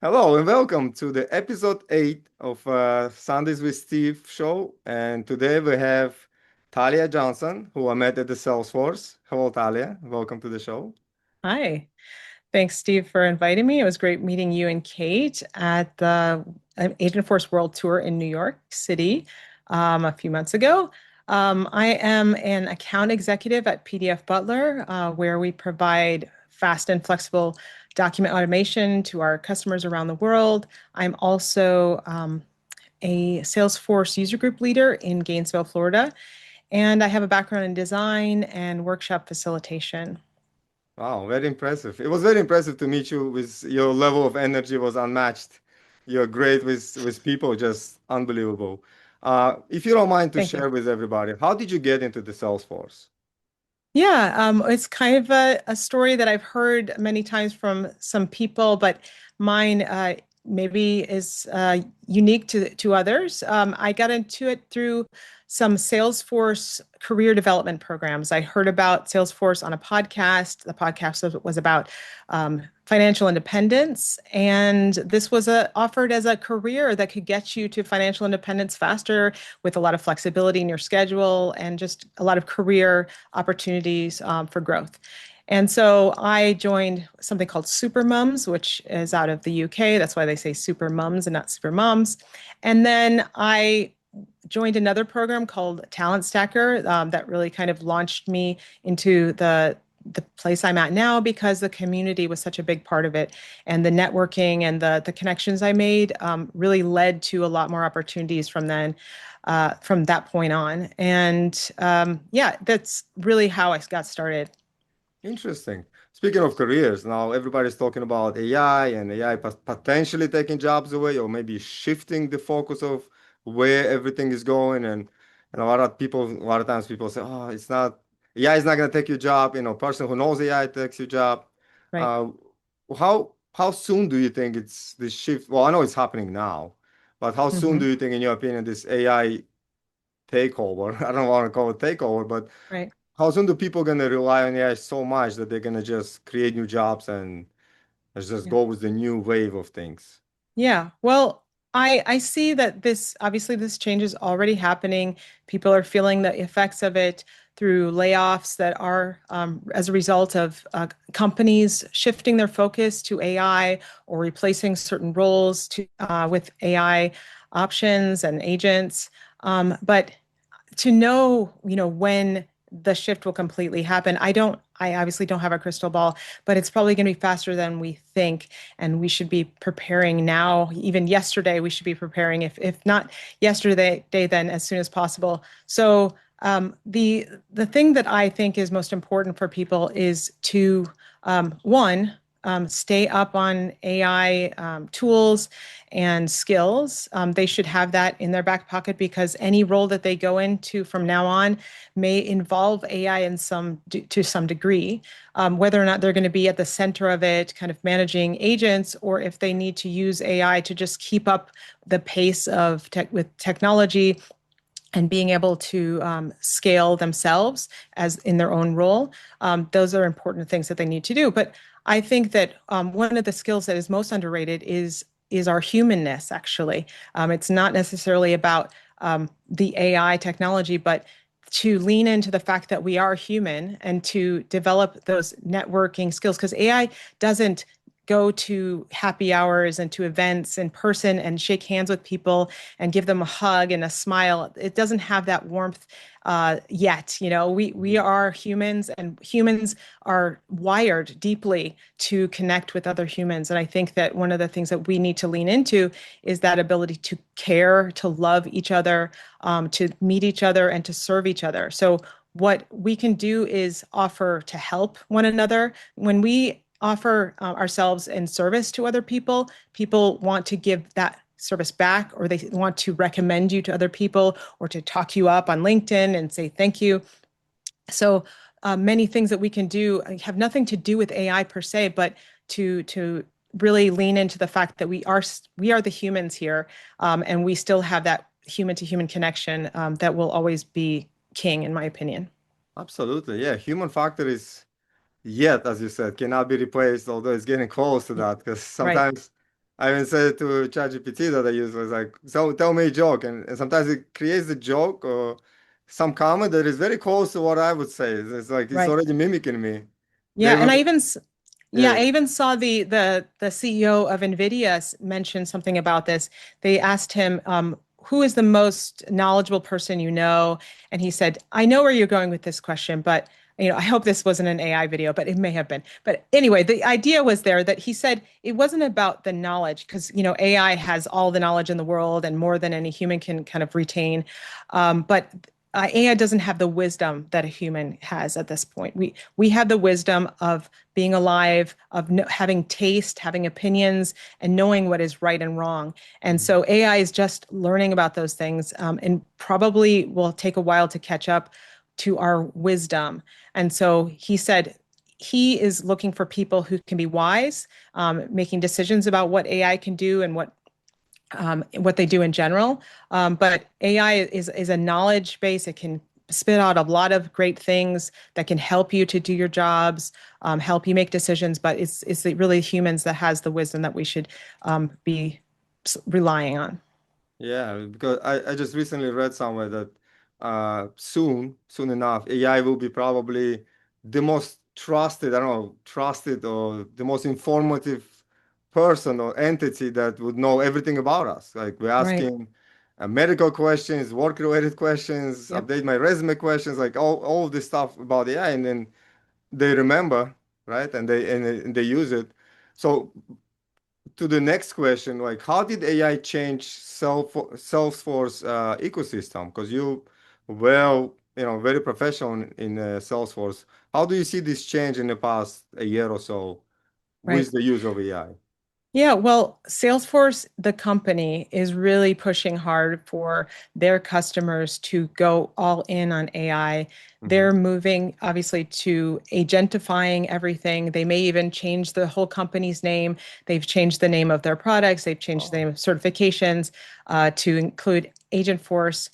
Hello and welcome to the episode 8 of Sundays with Steve show. And today we have Talia Johnson, who I met at the Salesforce. Hello, Talia. Welcome to the show. Hi. Thanks, Steve, for inviting me. It was great meeting you and Kate at the Agent Force World Tour in New York City a few months ago. I am an account executive at PDF Butler, where we provide fast and flexible document automation to our customers around the world. I'm also a Salesforce User Group Leader in Gainesville, Florida, and I have a background in design and workshop facilitation. Wow, very impressive. It was very impressive to meet you with your level of energy was unmatched. You're great with people, just unbelievable. If you don't mind to Thank you. share with everybody, how did you get into the Salesforce? Yeah, it's kind of a story that I've heard many times from some people, but mine maybe is unique to others. I got into it through some Salesforce career development programs. I heard about Salesforce on a podcast. The podcast was about financial independence, and this was offered as a career that could get you to financial independence faster with a lot of flexibility in your schedule and just a lot of career opportunities for growth. And so I joined something called Super Mums, which is out of the UK. That's why they say Super Mums and not Super Moms. And then I joined another program called Talent Stacker that really kind of launched me into the place I'm at now because the community was such a big part of it, and the networking and the connections I made really led to a lot more opportunities from that point on. And yeah, that's really how I got started. Interesting. Speaking of careers, now everybody's talking about AI and AI potentially taking jobs away or maybe shifting the focus of where everything is going. And a lot of times people say, oh, it's not, AI is not going to take your job. Person who knows AI takes your job. Right. Uh, how soon do you think it's this shift? Well, I know it's happening now, but how soon Hmm. do you think, in your opinion, this AI takeover, I don't want to call it takeover, but Right. how soon do people gonna rely on AI so much that they're gonna just create new jobs and let's just Yeah. go with the new wave of things? Yeah. Well, I see that this obviously this change is already happening. People are feeling the effects of it through layoffs that are as a result of companies shifting their focus to AI or replacing certain roles with AI options and agents. But to know, when the shift will completely happen, I obviously don't have a crystal ball, but it's probably going to be faster than we think. And we should be preparing now. Even yesterday, we should be preparing, if not yesterday, then as soon as possible. So the thing that I think is most important for people is to one, stay up on AI tools and skills. They should have that in their back pocket because any role that they go into from now on may involve AI to some degree. Whether or not they're going to be at the center of it, kind of managing agents, or if they need to use AI to just keep up the pace of with technology and being able to scale themselves as in their own role. Those are important things that they need to do. But I think that one of the skills that is most underrated is our humanness. Actually, it's not necessarily about the AI technology, but to lean into the fact that we are human and to develop those networking skills because AI doesn't go to happy hours and to events in person and shake hands with people and give them a hug and a smile. It doesn't have that warmth yet. We Mhm. are humans, and humans are wired deeply to connect with other humans. And I think that one of the things that we need to lean into is that ability to care, to love each other, to meet each other, and to serve each other. So what we can do is offer to help one another. When we offer ourselves in service to other people, people want to give that service back, or they want to recommend you to other people, or to talk you up on LinkedIn and say thank you. So many things that we can do have nothing to do with AI per se, but to really lean into the fact that we are the humans here, and we still have that human to human connection that will always be king, in my opinion. Absolutely, yeah. Human factor is yet, as you said, cannot be replaced, although it's getting close to Yeah. that. Because Right. sometimes I even said to ChatGPT that I use was like, so tell me a joke, and sometimes it creates a joke or some comment that is very close to what I would say. It's like it's Right. already mimicking me. They Yeah, and will, yeah, yeah. I even saw the CEO of NVIDIA mention something about this. They asked him, who is the most knowledgeable person you know? And he said, I know where you're going with this question, but I hope this wasn't an AI video, but it may have been. But anyway, the idea was there that he said it wasn't about the knowledge because, AI has all the knowledge in the world and more than any human can kind of retain. But AI doesn't have the wisdom that a human has at this point. We have the wisdom of being alive, of having taste, having opinions, and knowing what is right and wrong. And Mhm. so AI is just learning about those things, and probably will take a while to catch up to our wisdom. And so he said he is looking for people who can be wise, making decisions about what AI can do and what they do in general. But AI is a knowledge base. It can spit out a lot of great things that can help you to do your jobs, help you make decisions. But it's really humans that has the wisdom that we should be relying on. Yeah, because I just recently read somewhere that soon enough, AI will be probably the most trusted, I don't know, trusted or the most informative person or entity that would know everything about us. Like we're Right. asking medical questions, work-related questions, Yep. update my resume questions, like all of this stuff about AI, and then they remember, right? And they use it. So to the next question, like how did AI change Salesforce ecosystem? Because very professional in Salesforce. How do you see this change in the past a year or so Right. with the use of AI? Yeah, well, Salesforce, the company, is really pushing hard for their customers to go all in on AI. Hmm. They're moving, obviously, to agentifying everything. They may even change the whole company's name. They've changed the name of their products. They've changed the name Oh. of certifications to include Agentforce.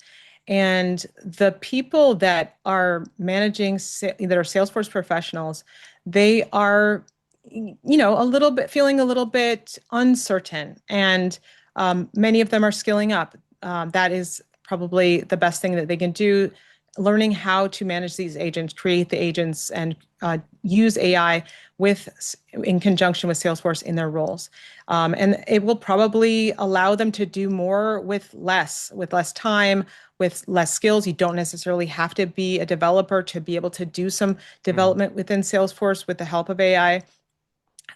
And the people that are that are Salesforce professionals, they are a little bit feeling a little bit uncertain, and many of them are skilling up. That is probably the best thing that they can do, learning how to manage these agents, create the agents, and use AI in conjunction with Salesforce in their roles. And it will probably allow them to do more with less time, with less skills. You don't necessarily have to be a developer to be able to do some Hmm. development within Salesforce with the help of AI.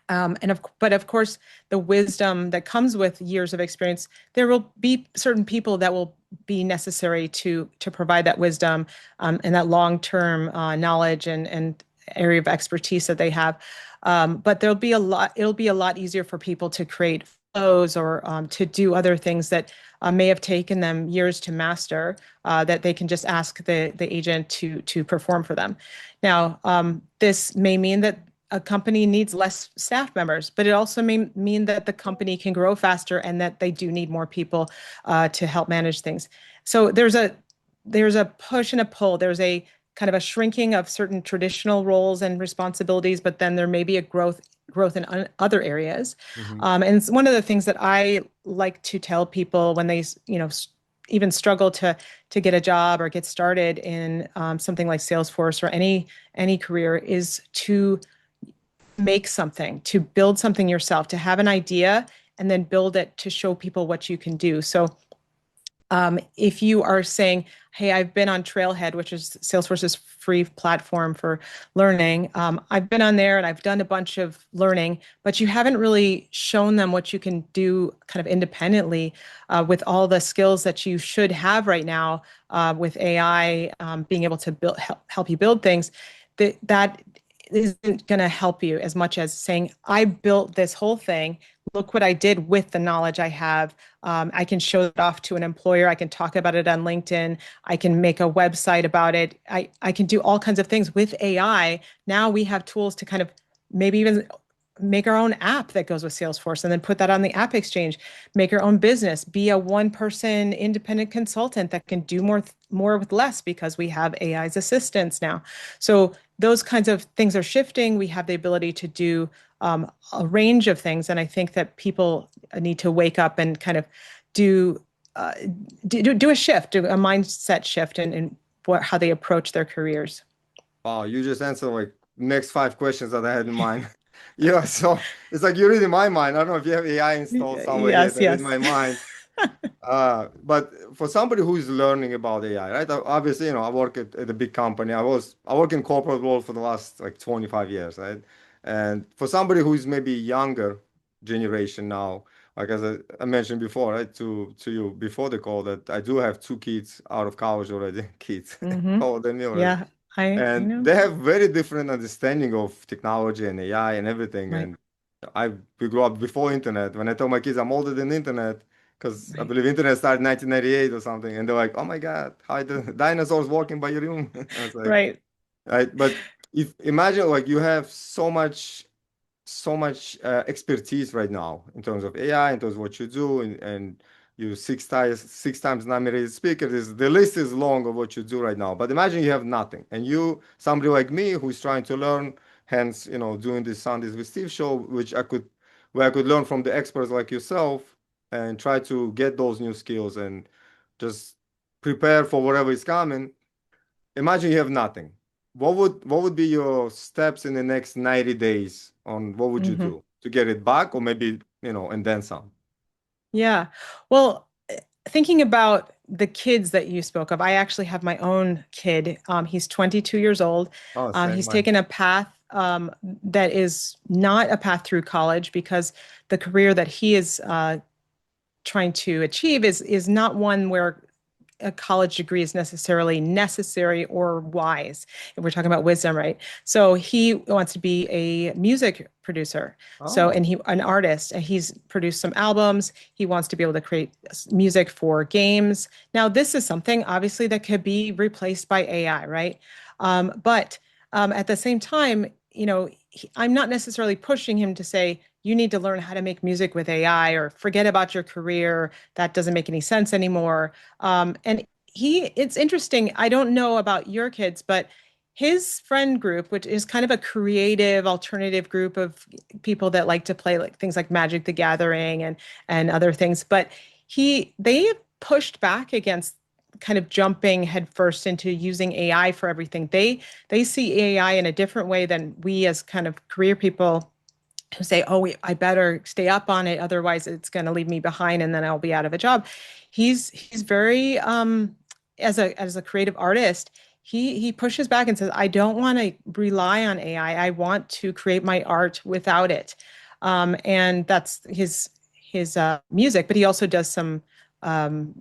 But of course, the wisdom that comes with years of experience, there will be certain people that will be necessary to provide that wisdom, and that long-term knowledge and area of expertise that they have. But there'll be a lot. It'll be a lot easier for people to create flows or to do other things that may have taken them years to master. That they can just ask the agent to perform for them. Now, this may mean that a company needs less staff members, but it also may mean that the company can grow faster and that they do need more people to help manage things. So there's a push and a pull. There's a kind of a shrinking of certain traditional roles and responsibilities, but then there may be a growth in other areas. Hmm. And it's one of the things that I like to tell people when they, even struggle to get a job or get started in something like Salesforce or any career is to make something, to build something yourself, to have an idea and then build it to show people what you can do. So if you are saying, hey, I've been on Trailhead, which is Salesforce's free platform for learning. I've been on there and I've done a bunch of learning, but you haven't really shown them what you can do kind of independently with all the skills that you should have right now with AI being able to help you build things. That isn't going to help you as much as saying, I built this whole thing. Look what I did with the knowledge I have. I can show it off to an employer. I can talk about it on LinkedIn. I can make a website about it. I can do all kinds of things with AI. Now we have tools to kind of maybe even make our own app that goes with Salesforce and then put that on the App Exchange. Make your own business. Be a one-person independent consultant that can do more with less because we have AI's assistants now. So those kinds of things are shifting. We have the ability to do a range of things, and I think that people need to wake up and kind of do uh, do a shift, do a mindset shift in what how they approach their careers. Wow, you just answered like next five questions that I had in mind. Yeah, so it's like you're reading my mind. I don't know if you have AI installed somewhere here Yes, that read yes. my mind. But for somebody who is learning about AI, right? Obviously, I work at a big company. I work in corporate world for the last like 25 years, right? And for somebody who is maybe younger generation now, like as I mentioned before, right, to you before the call, that I do have two kids out of college already, kids Hmm. older than me already. Yeah, I And know. they have very different understanding of technology and AI and everything. Right, And we grew up before internet. When I tell my kids I'm older than internet, because I right, believe internet started in 1998 or something, and they're like, "Oh my God, how the dinosaurs walking by your room?" I was like, right. right. But if imagine like you have so much expertise right now in terms of AI, in terms of what you do, and you six times nominated speaker. The list is long of what you do right now. But imagine you have nothing, and somebody like me who's trying to learn, hence doing this Sundays with Steve show, where I could learn from the experts like yourself and try to get those new skills and just prepare for whatever is coming. Imagine you have nothing. What would be your steps in the next 90 days on what would you Hmm. do to get it back or maybe, and then some? Yeah. Well, thinking about the kids that you spoke of, I actually have my own kid. He's 22 years old. Oh, same He's mine. taken a path that is not a path through college because the career that he is trying to achieve is not one where a college degree is necessarily necessary or wise. If we're talking about wisdom, right? So he wants to be a music producer. So Oh, and he an artist, and he's produced some albums. He wants to be able to create music for games. Now, this is something obviously that could be replaced by AI, right? But at the same time, I'm not necessarily pushing him to say you need to learn how to make music with AI or forget about your career. That doesn't make any sense anymore. And it's interesting. I don't know about your kids, but his friend group, which is kind of a creative alternative group of people that like to play like things like Magic the Gathering and other things, but they pushed back against kind of jumping headfirst into using AI for everything. They see AI in a different way than we as kind of career people who say, "Oh, I better stay up on it, otherwise it's going to leave me behind, and then I'll be out of a job." He's very as a creative artist, he pushes back and says, "I don't want to rely on AI. I want to create my art without it," and that's his music. But he also does some um,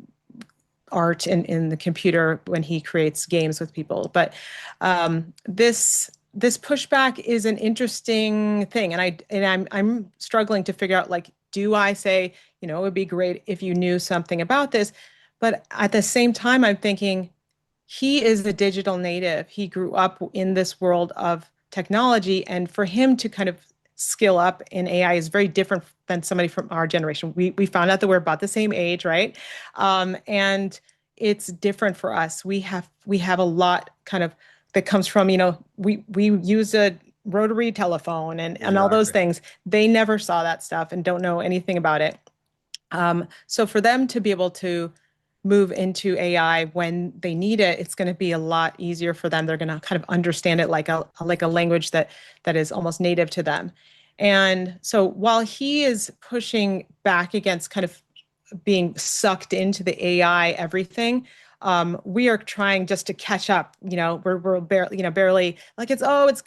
art in the computer when he creates games with people. But this pushback is an interesting thing, and I'm struggling to figure out like, do I say, it would be great if you knew something about this, but at the same time, I'm thinking he is a digital native. He grew up in this world of technology, and for him to kind of skill up in AI is very different than somebody from our generation. We found out that we're about the same age, right? And it's different for us. We have a lot kind of that comes from, we use a rotary telephone and all those exactly. things. They never saw that stuff and don't know anything about it. So for them to be able to move into AI when they need it, it's going to be a lot easier for them. They're going to kind of understand it like a language that is almost native to them. And so while he is pushing back against kind of being sucked into the AI everything, we are trying just to catch up. We're barely, barely like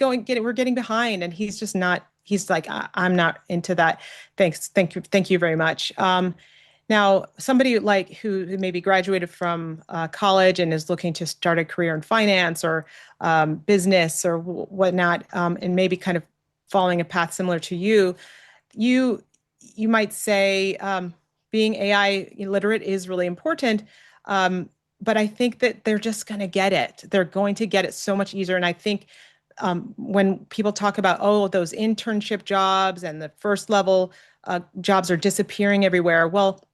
we're getting behind, and he's just not. He's like, I'm not into that. Thank you very much. Now, somebody like who maybe graduated from college and is looking to start a career in finance or business or whatnot, and maybe kind of following a path similar to you you might say being AI literate is really important. But I think that they're just going to get it. They're going to get it so much easier. And I think when people talk about, oh, those internship jobs and the first level jobs are disappearing everywhere. Well,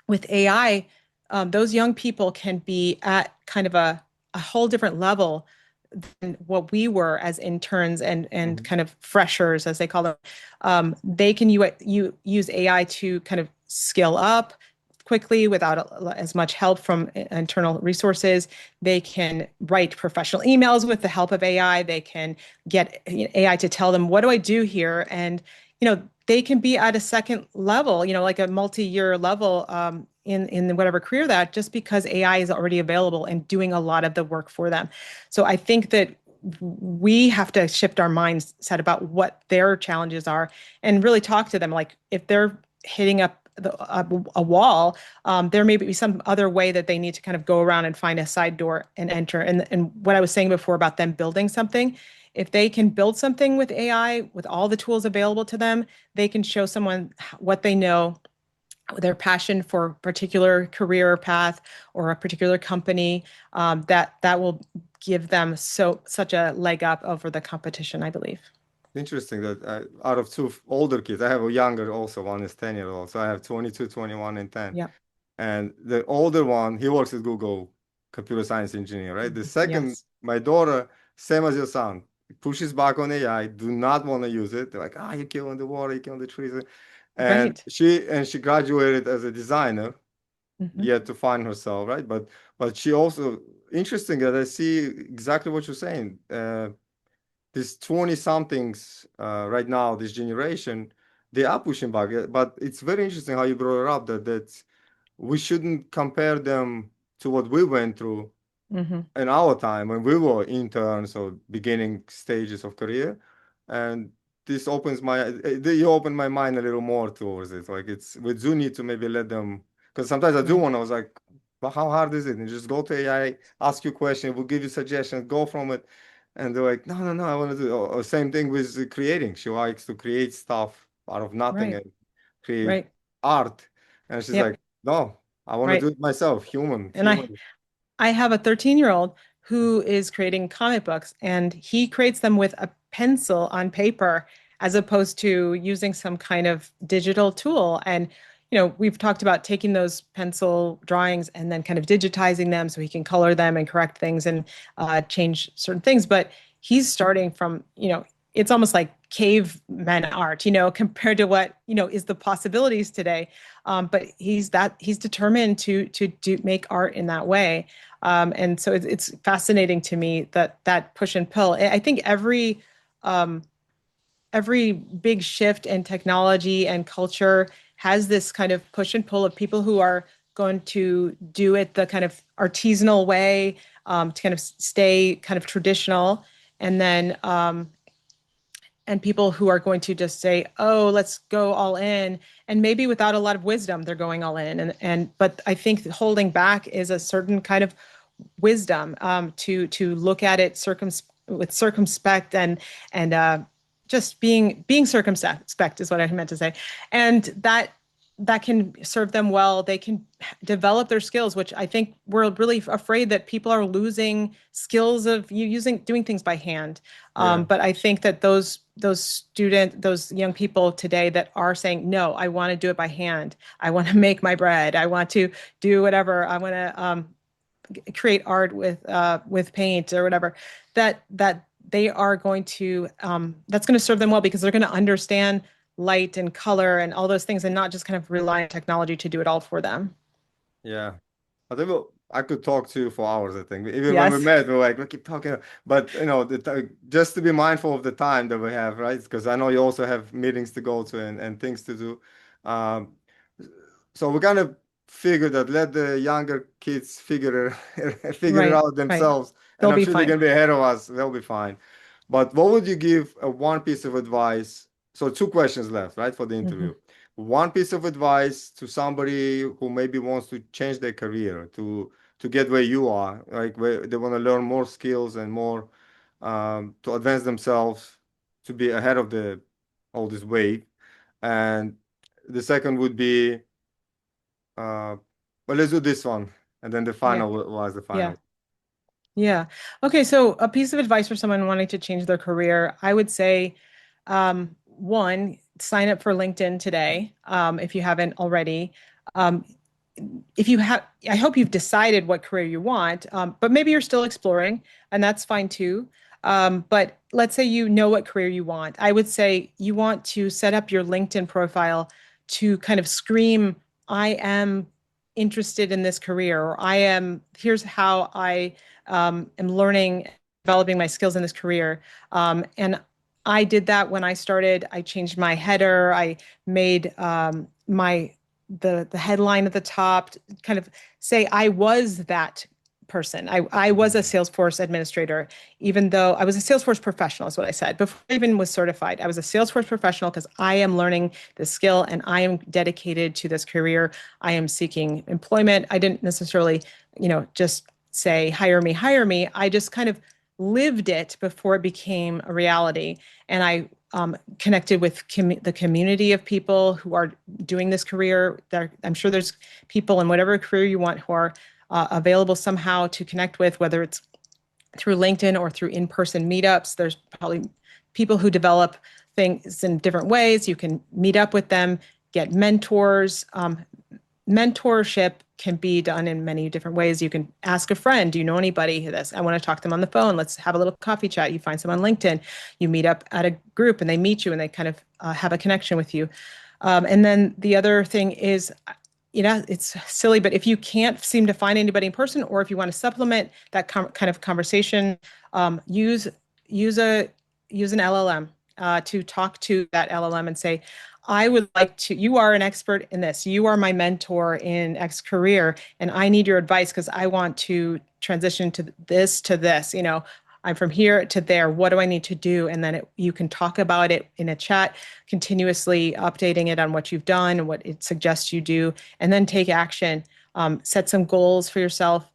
with AI, those young people can be at kind of a whole different level than what we were as interns and Mhm. kind of freshers, as they call them. They can use AI to kind of scale up quickly without as much help from internal resources. They can write professional emails with the help of AI. They can get AI to tell them, what do I do here? And, they can be at a second level, like a multi-year level in whatever career that just because AI is already available and doing a lot of the work for them. So I think that we have to shift our mindset about what their challenges are and really talk to them. Like if they're hitting up a wall, there may be some other way that they need to kind of go around and find a side door and enter. And what I was saying before about them building something, if they can build something with AI with all the tools available to them, they can show someone what they know, their passion for a particular career path or a particular company, that will give them such a leg up over the competition, I believe. Interesting that out of two older kids, I have a younger also, one is 10 years old. So I have 22, 21, and 10. Yeah. And the older one, he works at Google, computer science engineer, right? The second, Yes. my daughter, same as your son, pushes back on AI, do not want to use it. They're like, you're killing the water, you're killing the trees. And Right. she graduated as a designer, Hmm. yet to find herself, right? But she also interesting that I see exactly what you're saying. These 20 somethings right now, this generation, they are pushing back. But it's very interesting how you brought it up that we shouldn't compare them to what we went through Hmm. in our time when we were interns or beginning stages of career. And this opens you open my mind a little more towards it. Like we do need to maybe let them, because sometimes I do Right. want, I was like, but how hard is it? And just go to AI, ask you questions, we'll give you suggestions, go from it. And they're like, no, no, no, I want to do, or same thing with creating. She likes to create stuff out of nothing Right. and create Right. art. And she's like, Yep. no, I want to do Right. it myself, human, And I human. I have a 13-year-old who is creating comic books, and he creates them with a pencil on paper as opposed to using some kind of digital tool. And, we've talked about taking those pencil drawings and then kind of digitizing them so he can color them and correct things and change certain things. But he's starting from, it's almost like caveman art, compared to what, is the possibilities today. But he's determined to do make art in that way. And so it's fascinating to me that push and pull. I think um, every big shift in technology and culture has this kind of push and pull of people who are going to do it the kind of artisanal way, to kind of stay kind of traditional, and then and people who are going to just say, "Oh, let's go all in," and maybe without a lot of wisdom, they're going all in. And but I think holding back is a certain kind of wisdom, to look at it with circumspect and just being circumspect is what I meant to say, and that can serve them well. They can develop their skills, which I think we're really afraid that people are losing skills of doing things by hand. Yeah. But I think that those young people today that are saying, no, I want to do it by hand. I want to make my bread. I want to do whatever. I want to create art with paint or whatever. That they are going to that's going to serve them well because they're going to understand light and color and all those things and not just kind of rely on technology to do it all for them. Yeah. I think I could talk to you for hours, I think. Even when we Yes. met, we were like, we keep talking. But, just to be mindful of the time that we have, right? Because I know you also have meetings to go to and things to do. Um, so we're kind of figure that let the younger kids figure it Right. out Right. themselves. And They'll I'm be sure they're fine. going to be ahead of us. They'll be fine. But what would you give one piece of advice? So two questions left, right, for the Hmm. interview. One piece of advice to somebody who maybe wants to change their career to get where you are, like where they want to learn more skills and more to advance themselves to be ahead of the all this wave. And the second would be, well, let's do this one, and then the Yeah. final was the Yeah. final. Yeah. Okay. So a piece of advice for someone wanting to change their career, I would say, one, sign up for LinkedIn today, if you haven't already. Um, if you have, I hope you've decided what career you want, but maybe you're still exploring, and that's fine too. But let's say you know what career you want. I would say you want to set up your LinkedIn profile to kind of scream, I am interested in this career, or here's how I am learning, developing my skills in this career. And I did that when I started. I changed my header. I made my the headline at the top to kind of say I was that person. I was a Mhm. Salesforce administrator, even though I was a Salesforce professional, is what I said. Before I even was certified, I was a Salesforce professional because I am learning this skill and I am dedicated to this career. I am seeking employment. I didn't necessarily, just say, hire me, hire me. I just kind of lived it before it became a reality. And I connected with the community of people who are doing this career. I'm sure there's people in whatever career you want who are available somehow to connect with, whether it's through LinkedIn or through in-person meetups. There's probably people who develop things in different ways. You can meet up with them, get mentors. Mentorship can be done in many different ways. You can ask a friend, do you know anybody who this? I want to talk to them on the phone. Let's have a little coffee chat. You find someone on LinkedIn, you meet up at a group and they meet you and they kind of have a connection with you. And then the other thing is, it's silly, but if you can't seem to find anybody in person, or if you want to supplement that kind of conversation, use use a use an LLM to talk to that LLM and say, I would like to, you are an expert in this. You are my mentor in X career, and I need your advice because I want to transition to this. I'm from here to there. What do I need to do? And then you can talk about it in a chat, continuously updating it on what you've done and what it suggests you do, and then take action. Set some goals for yourself,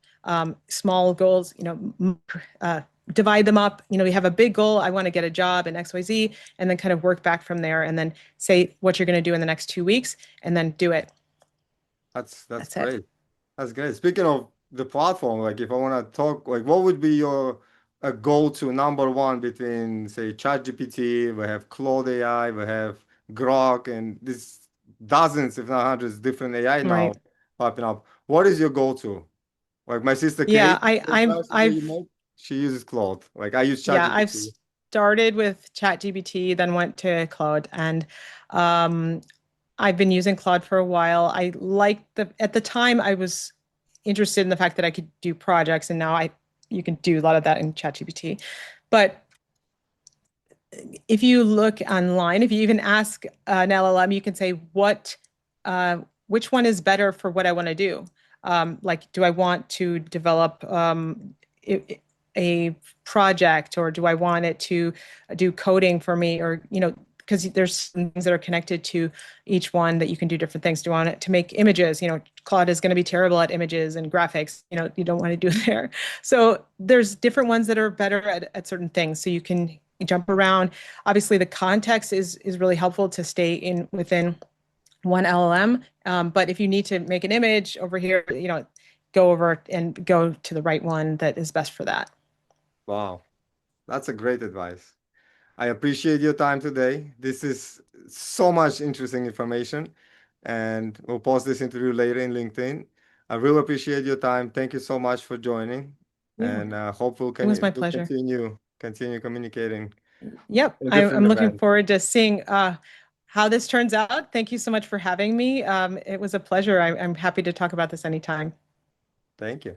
small goals, divide them up. You have a big goal. I want to get a job in XYZ, and then kind of work back from there and then say what you're going to do in the next 2 weeks and then do it. That's That's it. great. That's great. Speaking of the platform, like if I want to talk, like what would be your a go-to number one between say ChatGPT, we have Claude AI, we have Grok, and this dozens, if not hundreds, different AI Right. now popping up. What is your go-to? Like my sister Yeah, Kate, the advice that you I've make, she uses Claude. Like I use yeah, I've ChatGPT. started with ChatGPT, then went to Claude, and um, I've been using Claude for a while. I like at the time I was interested in the fact that I could do projects, and now I you can do a lot of that in ChatGPT. But if you look online, if you even ask an LLM, you can say uh, which one is better for what I want to do. Like, do I want to develop a project, or do I want it to do coding for me, or because there's some things that are connected to each one that you can do different things. Do you want it to make images? Claude is going to be terrible at images and graphics. You don't want to do there. So there's different ones that are better at certain things. So you can jump around. Obviously, the context is really helpful to stay in within one LLM. But if you need to make an image over here, go over and go to the right one that is best for that. Wow, that's a great advice. I appreciate your time today. This is so much interesting information, and we'll post this interview later in LinkedIn. I really appreciate your time. Thank you so much for joining, Yeah, and hope it was my we'll pleasure. continue communicating Yep, in different I'm looking events. forward to seeing how this turns out. Thank you so much for having me. It was a pleasure. I'm happy to talk about this anytime. Thank you.